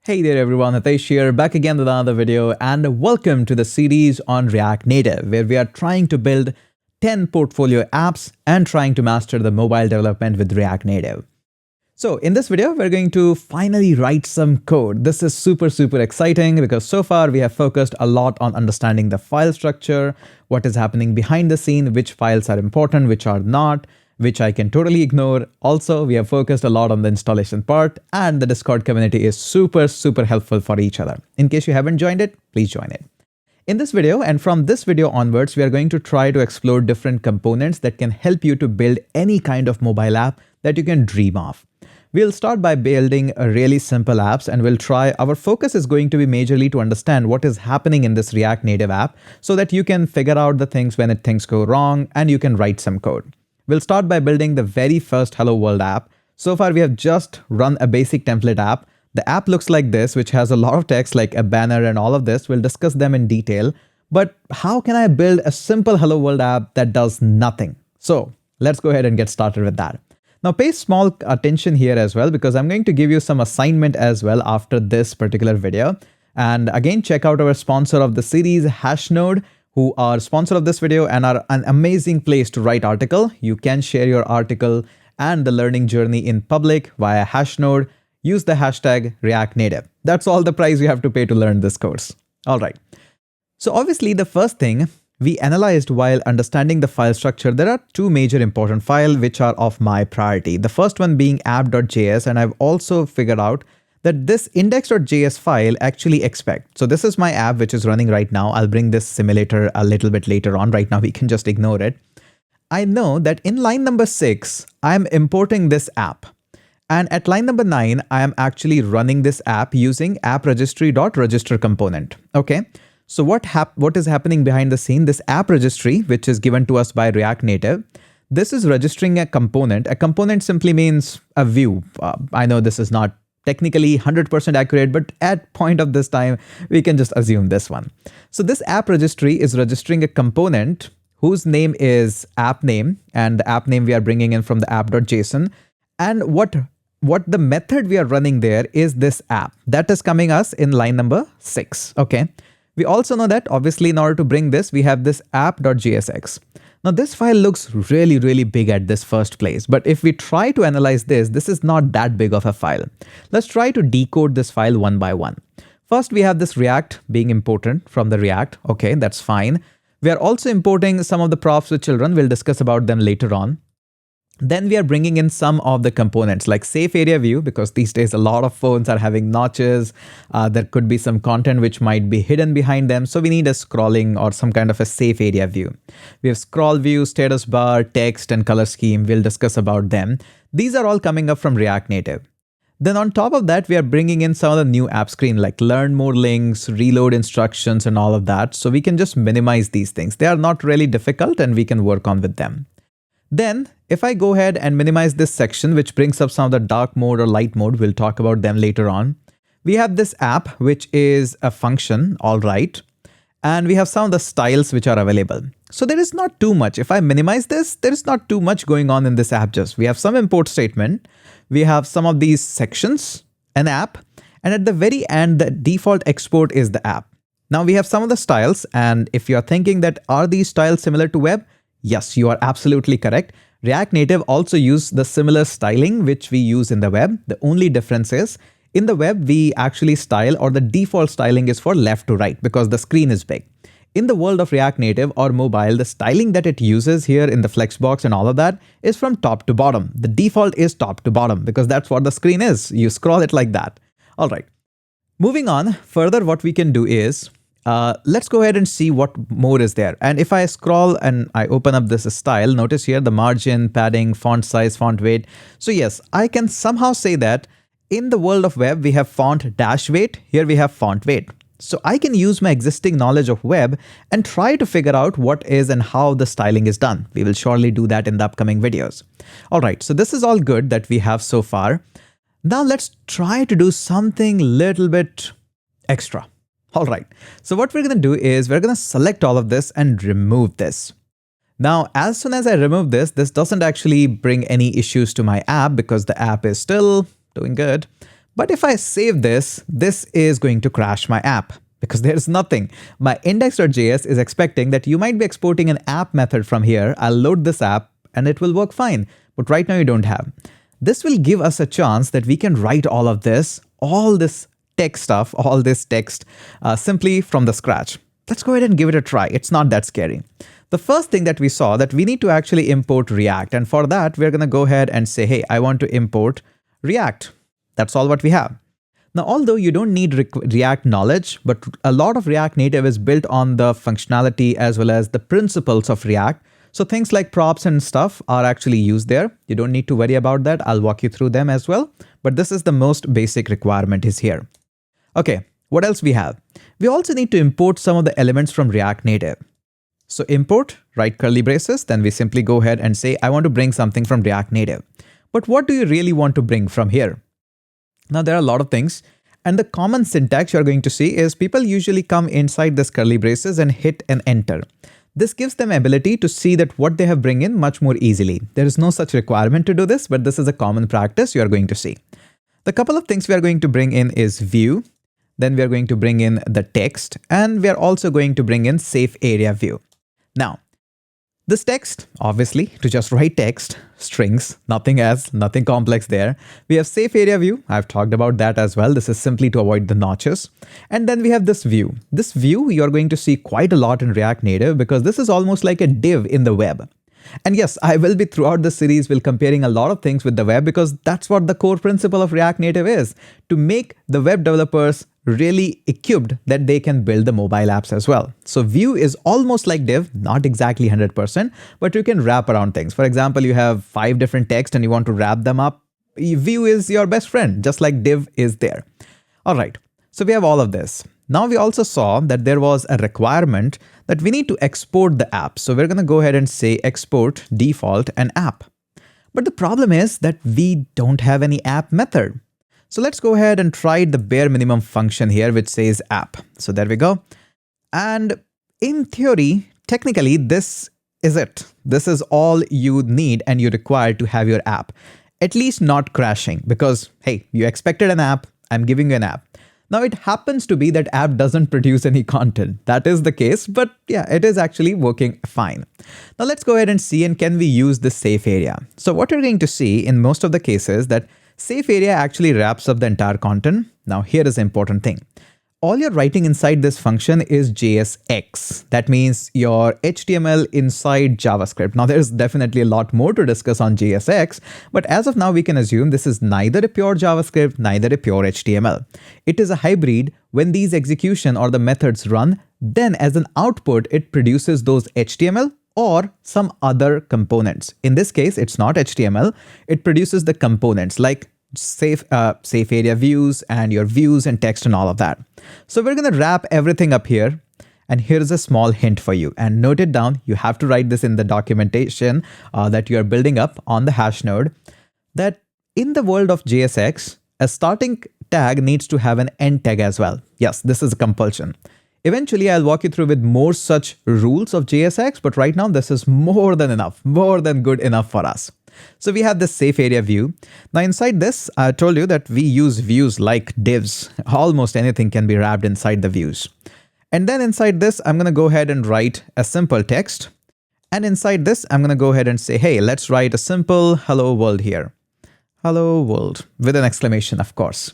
Hey there everyone, Hitesh here, back again with another video, and welcome to the series on React Native, where we are trying to build 10 portfolio apps and trying to master the mobile development with React Native. So in this video, we're going to finally write some code. This is super exciting because so far we have focused a lot on understanding the file structure, what is happening behind the scene, which files are important, which are not, which I can totally ignore. Also, we have focused a lot on the installation part, and the Discord community is super helpful for each other. In case you haven't joined it, please join it. In this video, and from this video onwards, we are going to try to explore different components that can help you to build any kind of mobile app that you can dream of. We'll start by building a really simple apps, and our focus is going to be majorly to understand what is happening in this React Native app so that you can figure out the things when things go wrong and you can write some code. We'll start by building the very first Hello World app. So far, we have just run a basic template app. The app looks like this, which has a lot of text like a banner and all of this. We'll discuss them in detail. But how can I build a simple Hello World app that does nothing? So let's go ahead and get started with that. Now pay small attention here as well, because I'm going to give you some assignment as well after this particular video. And again, check out our sponsor of the series, Hashnode, who are sponsor of this video and are an amazing place to write article. You can share your article and the learning journey in public via Hashnode. Use the hashtag React Native. That's all the price you have to pay to learn this course. All right. So obviously the first thing we analyzed while understanding the file structure, there are two major important files which are of my priority. The first one being app.js, and I've also figured out that this index.js file actually expects. So this is my app which is running right now. I'll bring this simulator a little bit later on. Right now we can just ignore it. I know that in line number 6, I'm importing this app. And at line number 9, I am actually running this app using app.registry.register component. Okay. So what is happening behind the scene? This app registry, which is given to us by React Native, this is registering a component. A component simply means a view. I know this is not technically 100% accurate, but at point of this time, we can just assume this one. So this app registry is registering a component whose name is app name, and the app name we are bringing in from the app.json. And what the method we are running there is this app that is coming us in line number 6. Okay. We also know that obviously in order to bring this, we have this app.jsx. Now this file looks really big at this first place, but if we try to analyze this is not that big of a file. Let's try to decode this file one by one. First, we have this React being imported from the React. Okay, that's fine. We are also importing some of the props with children. We'll discuss about them later on. Then we are bringing in some of the components like safe area view, because these days a lot of phones are having notches. There could be some content which might be hidden behind them. So we need a scrolling or some kind of a safe area view. We have scroll view, status bar, text, and color scheme. We'll discuss about them. These are all coming up from React Native. Then on top of that, we are bringing in some of the new app screen like learn more links, reload instructions, and all of that. So we can just minimize these things. They are not really difficult and we can work on with them. Then if I go ahead and minimize this section, which brings up some of the dark mode or light mode, we'll talk about them later on. We have this app, which is a function, all right. And we have some of the styles which are available. So there is not too much. If I minimize this, there is not too much going on in this app. Just we have some import statement. We have some of these sections, an app, and at the very end, the default export is the app. Now we have some of the styles. And if you're thinking that are these styles similar to web? Yes, you are absolutely correct. React Native also use the similar styling which we use in the web. The only difference is in the web, we actually style, or the default styling is for left to right because the screen is big. In the world of React Native or mobile, the styling that it uses here in the flexbox and all of that is from top to bottom. The default is top to bottom because that's what the screen is. You scroll it like that. All right. Moving on further, what we can do is let's go ahead and see what more is there. And if I scroll and I open up this style, notice here the margin, padding, font size, font weight. So yes, I can somehow say that in the world of web, we have font dash weight. Here we have font weight. So I can use my existing knowledge of web and try to figure out what is and how the styling is done. We will surely do that in the upcoming videos. All right, so this is all good that we have so far. Now let's try to do something little bit extra. All right, so what we're going to do is we're going to select all of this and remove this. Now, as soon as I remove this, this doesn't actually bring any issues to my app because the app is still doing good. But if I save this, this is going to crash my app because there's nothing. My index.js is expecting that you might be exporting an app method from here. I'll load this app and it will work fine. But right now you don't have. This will give us a chance that we can write all this text stuff, all this text simply from the scratch. Let's go ahead and give it a try. It's not that scary. The first thing that we saw that we need to actually import React. And for that, we're going to go ahead and say, hey, I want to import React. That's all what we have. Now, although you don't need React knowledge, but a lot of React Native is built on the functionality as well as the principles of React. So things like props and stuff are actually used there. You don't need to worry about that. I'll walk you through them as well. But this is the most basic requirement is here. Okay, what else we have? We also need to import some of the elements from React Native. So import, right curly braces, then we simply go ahead and say, I want to bring something from React Native. But what do you really want to bring from here? Now, there are a lot of things. And the common syntax you're going to see is people usually come inside this curly braces and hit an enter. This gives them ability to see that what they have bring in much more easily. There is no such requirement to do this, but this is a common practice you are going to see. The couple of things we are going to bring in is view. Then we are going to bring in the text, and we are also going to bring in safe area view. Now, this text, obviously, to just write text, strings, nothing complex there. We have safe area view. I've talked about that as well. This is simply to avoid the notches. And then we have this view. This view you're going to see quite a lot in React Native because this is almost like a div in the web. And yes, I will be throughout the series comparing a lot of things with the web because that's what the core principle of React Native is, to make the web developers really equipped that they can build the mobile apps as well. So view is almost like div, not exactly 100%, but you can wrap around things. For example, you have 5 different texts and you want to wrap them up. View is your best friend, just like div is there. All right, so we have all of this. Now we also saw that there was a requirement that we need to export the app. So we're going to go ahead and say export default and app. But the problem is that we don't have any app method. So let's go ahead and try the bare minimum function here, which says app. So there we go. And in theory, technically, this is it. This is all you need and you require to have your app, at least not crashing because, hey, you expected an app. I'm giving you an app. Now it happens to be that app doesn't produce any content. That is the case, but yeah, it is actually working fine. Now let's go ahead and see, and can we use the safe area? So what you're going to see in most of the cases that safe area actually wraps up the entire content. Now here is the important thing. All you're writing inside this function is JSX. That means your HTML inside JavaScript. Now there's definitely a lot more to discuss on JSX, but as of now we can assume this is neither a pure JavaScript, neither a pure HTML. It is a hybrid. When these execution or the methods run, then as an output it produces those HTML or some other components. In this case, it's not HTML. It produces the components like safe area views and your views and text and all of that. So we're going to wrap everything up here. And here's a small hint for you, and note it down. You have to write this in the documentation that you are building up on the hash node, that in the world of JSX, a starting tag needs to have an end tag as well. Yes, this is a compulsion. Eventually, I'll walk you through with more such rules of JSX, but right now this is more than enough, more than good enough for us. So we have this safe area view. Now inside this, I told you that we use views like divs. Almost anything can be wrapped inside the views. And then inside this, I'm going to go ahead and write a simple text. And inside this, I'm going to go ahead and say, hey, let's write a simple hello world here. Hello world with an exclamation, of course.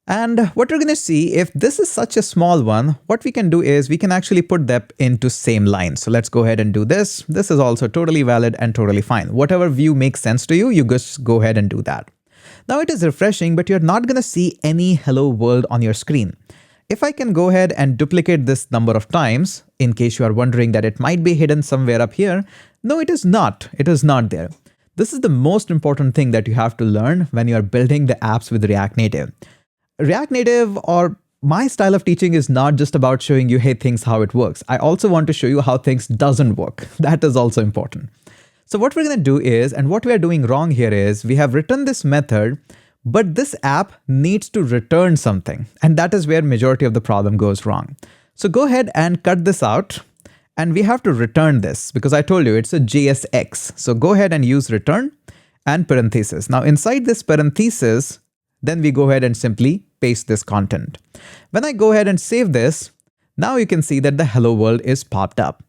And what you're going to see, if this is such a small one, what we can do is we can actually put that into same line. So let's go ahead and do this. This is also totally valid and totally fine. Whatever view makes sense to you, you just go ahead and do that. Now it is refreshing, but you're not going to see any hello world on your screen. If I can go ahead and duplicate this number of times, in case you are wondering that it might be hidden somewhere up here, no, it is not. It is not there. This is the most important thing that you have to learn when you are building the apps with React Native. React Native, or my style of teaching, is not just about showing you, hey, things how it works. I also want to show you how things doesn't work. That is also important. So what we're going to do is, and what we are doing wrong here is, we have written this method, but this app needs to return something. And that is where majority of the problem goes wrong. So go ahead and cut this out. And we have to return this because I told you it's a JSX. So go ahead and use return and parenthesis. Now inside this parenthesis, Then we go ahead and simply paste this content. When I go ahead and save this, now you can see that the hello world is popped up.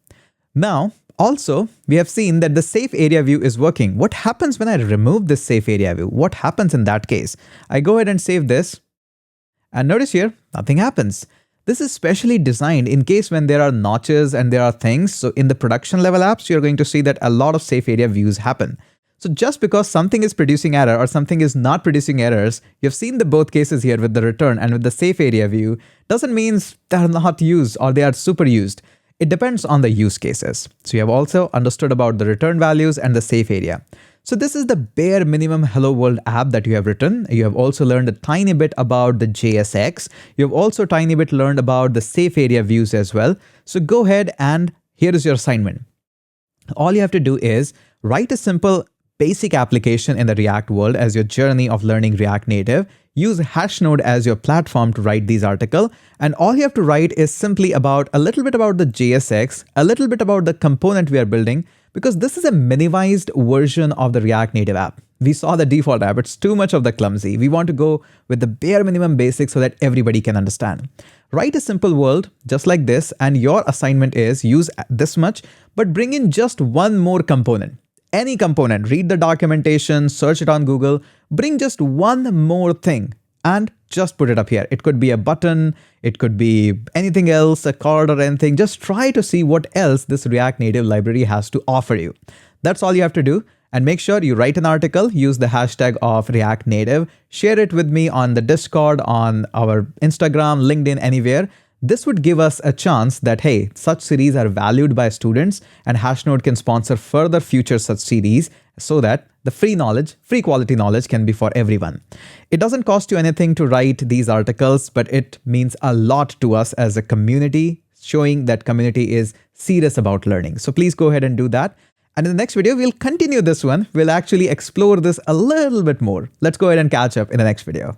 Now, also, we have seen that the safe area view is working. What happens when I remove this safe area view? What happens in that case? I go ahead and save this, and notice here, nothing happens. This is specially designed in case when there are notches and there are things. So in the production level apps, you're going to see that a lot of safe area views happen. So just because something is producing error or something is not producing errors, you've seen the both cases here with the return and with the safe area view, doesn't mean they're not used or they are super used. It depends on the use cases. So you have also understood about the return values and the safe area. So this is the bare minimum Hello World app that you have written. You have also learned a tiny bit about the JSX. You have also a tiny bit learned about the safe area views as well. So go ahead and here is your assignment. All you have to do is write a simple basic application in the React world as your journey of learning React Native. Use Hashnode as your platform to write these articles. And all you have to write is simply about a little bit about the JSX, a little bit about the component we are building, because this is a minimized version of the React Native app. We saw the default app, it's too much of the clumsy. We want to go with the bare minimum basics so that everybody can understand. Write a simple world just like this, and your assignment is use this much, but bring in just one more component. Any component, read the documentation, search it on Google, bring just one more thing and just put it up here. It could be a button, it could be anything else, a card or anything. Just try to see what else this React Native library has to offer you. That's all you have to do. And make sure you write an article, use the hashtag of React Native, share it with me on the Discord, on our Instagram, LinkedIn, anywhere. This would give us a chance that, hey, such series are valued by students and Hashnode can sponsor further future such series so that the free knowledge, free quality knowledge can be for everyone. It doesn't cost you anything to write these articles, but it means a lot to us as a community, showing that community is serious about learning. So please go ahead and do that. And in the next video, we'll continue this one. We'll actually explore this a little bit more. Let's go ahead and catch up in the next video.